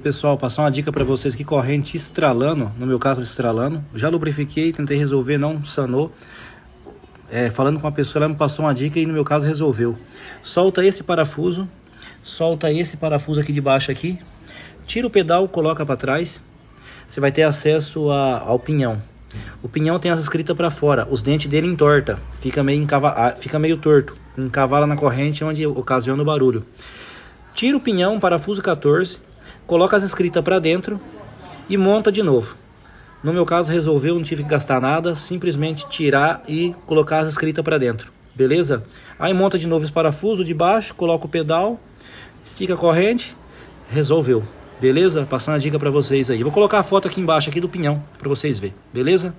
Pessoal, passar uma dica para vocês aqui, corrente estralando, no meu caso estralando. Já lubrifiquei, tentei resolver, não sanou. Falando com a pessoa, ela me passou uma dica e no meu caso resolveu. Solta esse parafuso aqui de baixo aqui, tira o pedal, coloca para trás. Você vai ter acesso ao pinhão. O pinhão tem as escritas para fora, os dentes dele entorta, fica meio torto, encavala na corrente onde ocasiona o barulho. Tira o pinhão, parafuso 14, coloca as escritas para dentro e monta de novo. No meu caso resolveu, não tive que gastar nada, simplesmente tirar e colocar as escritas para dentro, beleza? Aí monta de novo os parafusos de baixo, coloca o pedal, estica a corrente, resolveu, beleza? Passando a dica para vocês aí. Vou colocar a foto aqui embaixo aqui do pinhão para vocês verem, beleza?